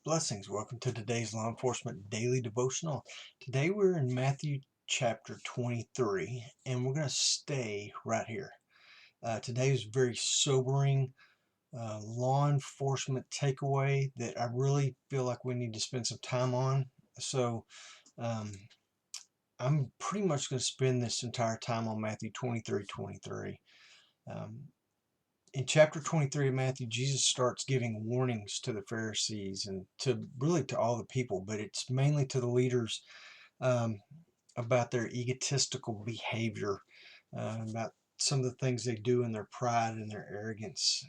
Blessings. Welcome to today's Law Enforcement Daily Devotional. Today we're in Matthew chapter 23, and we're going to stay right here. Today is very sobering law enforcement takeaway that I really feel like we need to spend some time on. So um, I'm pretty much going to spend this entire time on Matthew 23:23. Um, in chapter 23 of Matthew, Jesus starts giving warnings to the Pharisees and to all the people, but it's mainly to the leaders um, about their egotistical behavior, about some of the things they do in their pride and their arrogance.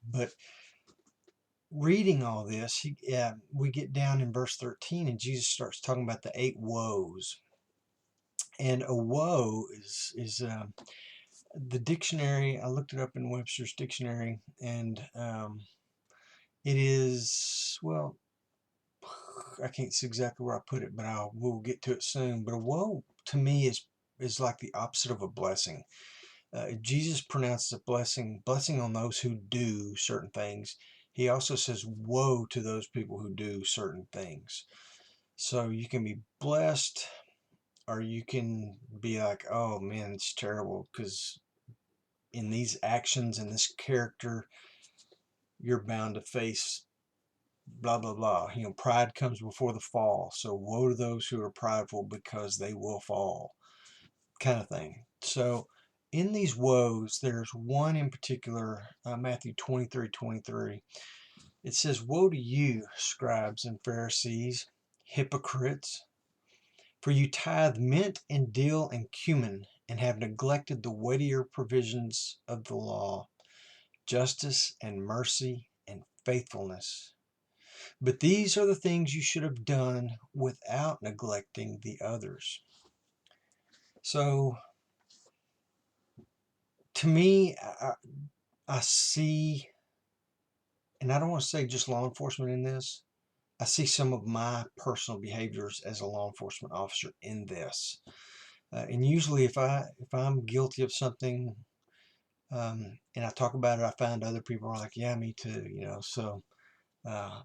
But reading all this, we get down in verse 13, and Jesus starts talking about the 8 woes. And a woe is the dictionary. I looked it up in Webster's dictionary, and it is, well, I can't see exactly where I put it, but we'll get to it soon. But a woe to me is like the opposite of a blessing. Jesus pronounces a blessing on those who do certain things. He also says woe to those people who do certain things. So you can be blessed, or you can be like, oh man, it's terrible, because in these actions and this character, you're bound to face blah blah blah. Pride comes before the fall, so woe to those who are prideful, because they will fall, kind of thing. So in these woes, there's one in particular, Matthew 23:23. It says, woe to you, scribes and Pharisees, hypocrites, for you tithe mint and dill and cumin, and have neglected the weightier provisions of the law, justice and mercy and faithfulness. But these are the things you should have done without neglecting the others. So to me, I see, and I don't want to say just law enforcement in this, I see some of my personal behaviors as a law enforcement officer in this. And usually if I'm guilty of something, and I talk about it, I find other people are like, yeah, me too. So uh,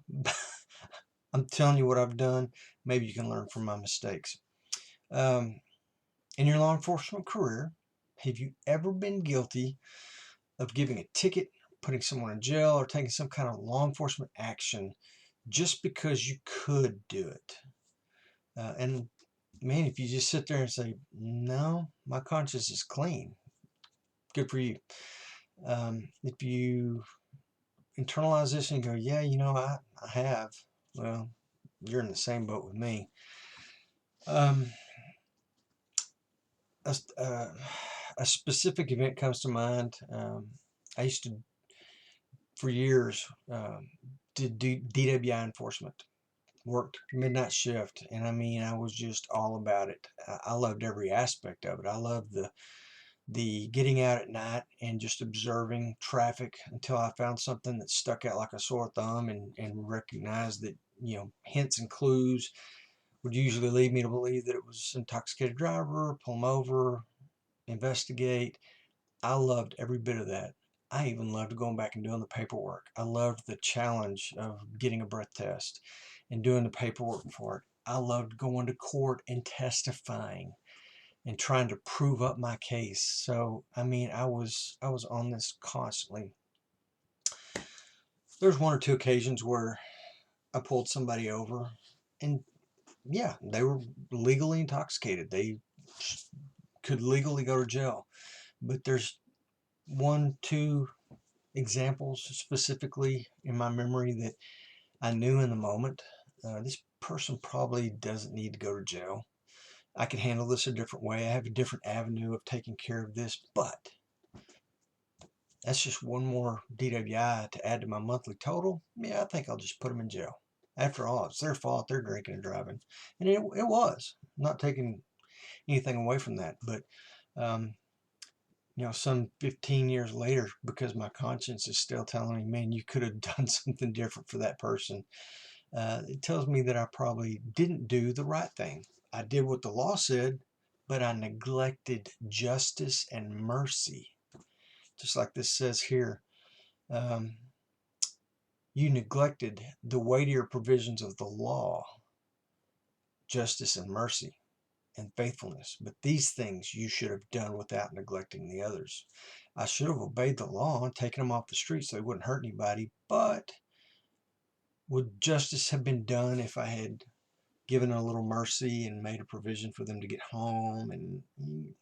I'm telling you what I've done. Maybe you can learn from my mistakes. Um, in your law enforcement career, have you ever been guilty of giving a ticket, putting someone in jail, or taking some kind of law enforcement action just because you could do it? And man, if you just sit there and say, no, my conscience is clean, good for you. If you internalize this and go, yeah, I have, well, you're in the same boat with me. Um, a, uh, a specific event comes to mind. I used to, for years, did DWI enforcement. Worked midnight shift, and I mean, I was just all about it. I loved every aspect of it. I loved the getting out at night and just observing traffic until I found something that stuck out like a sore thumb, and recognized that, hints and clues would usually lead me to believe that it was intoxicated driver, pull them over, investigate. I loved every bit of that. I even loved going back and doing the paperwork. I loved the challenge of getting a breath test and doing the paperwork for it. I loved going to court and testifying and trying to prove up my case. So I mean, I was on this constantly. There's one or two occasions where I pulled somebody over, and yeah, they were legally intoxicated. They could legally go to jail. But there's one, two examples specifically in my memory that I knew in the moment, this person probably doesn't need to go to jail. I can handle this a different way. I have a different avenue of taking care of this, but that's just one more DWI to add to my monthly total. Yeah, I think I'll just put them in jail. After all, it's their fault. They're drinking and driving. And it was. I'm not taking anything away from that. But, um, some 15 years later, because my conscience is still telling me, man, you could have done something different for that person. It tells me that I probably didn't do the right thing. I did what the law said, but I neglected justice and mercy. Just like this says here. Um, You neglected the weightier provisions of the law, justice and mercy and faithfulness. But these things you should have done without neglecting the others. I should have obeyed the law and taken them off the street so they wouldn't hurt anybody. But would justice have been done if I had given a little mercy and made a provision for them to get home? And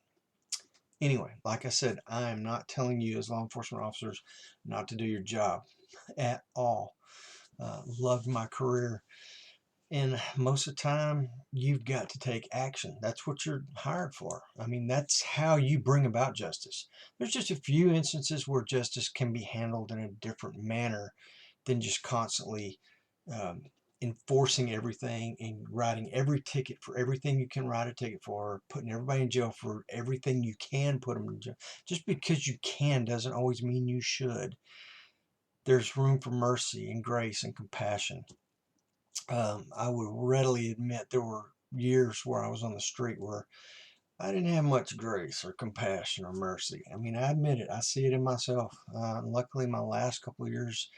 anyway, like I said, I am not telling you as law enforcement officers not to do your job at all. Loved my career. And most of the time, you've got to take action. That's what you're hired for. I mean, that's how you bring about justice. There's just a few instances where justice can be handled in a different manner than just constantly enforcing everything and writing every ticket for everything you can write a ticket for, putting everybody in jail for everything you can put them in jail. Just because you can doesn't always mean you should. There's room for mercy and grace and compassion. I would readily admit there were years where I was on the street where I didn't have much grace or compassion or mercy. I mean, I admit it. I see it in myself. Luckily, my last couple of years,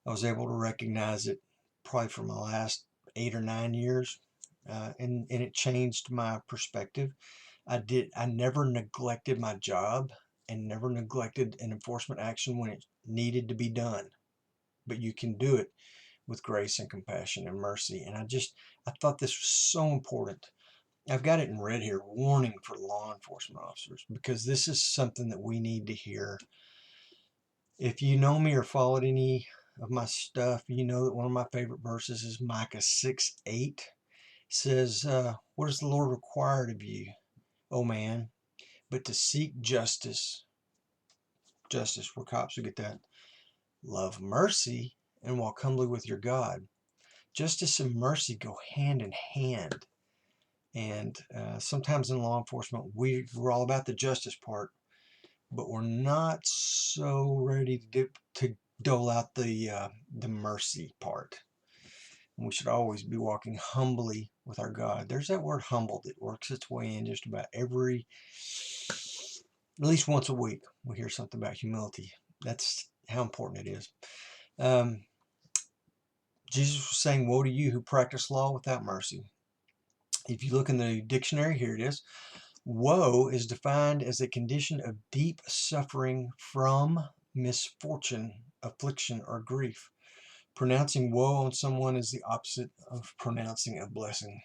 I was able to recognize it probably for my last 8 or 9 years. And it changed my perspective. I never neglected my job and never neglected an enforcement action when it needed to be done. But you can do it with grace and compassion and mercy. And I thought this was so important. I've got it in red here, warning for law enforcement officers, because this is something that we need to hear. If you know me or followed any of my stuff, you know that one of my favorite verses is Micah 6:8. It says, what does the Lord require of you, O man, but to seek justice, where cops will get that, love mercy, and walk humbly with your God. Justice and mercy go hand in hand. And sometimes in law enforcement, we're all about the justice part, but we're not so ready to dole out the mercy part. And we should always be walking humbly with our God. There's that word humble that works its way in just about at least once a week. We hear something about humility. That's how important it is. Jesus was saying, woe to you who practice law without mercy. If you look in the dictionary, here it is. Woe is defined as a condition of deep suffering from misfortune, affliction, or grief. Pronouncing woe on someone is the opposite of pronouncing a blessing.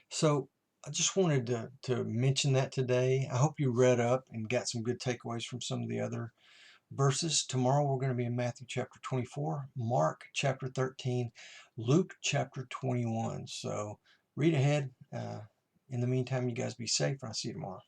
So I just wanted to mention that today. I hope you read up and got some good takeaways from some of the other verses. Tomorrow we're going to be in Matthew chapter 24, Mark chapter 13, Luke chapter 21. So read ahead. In the meantime, you guys be safe, and I'll see you tomorrow.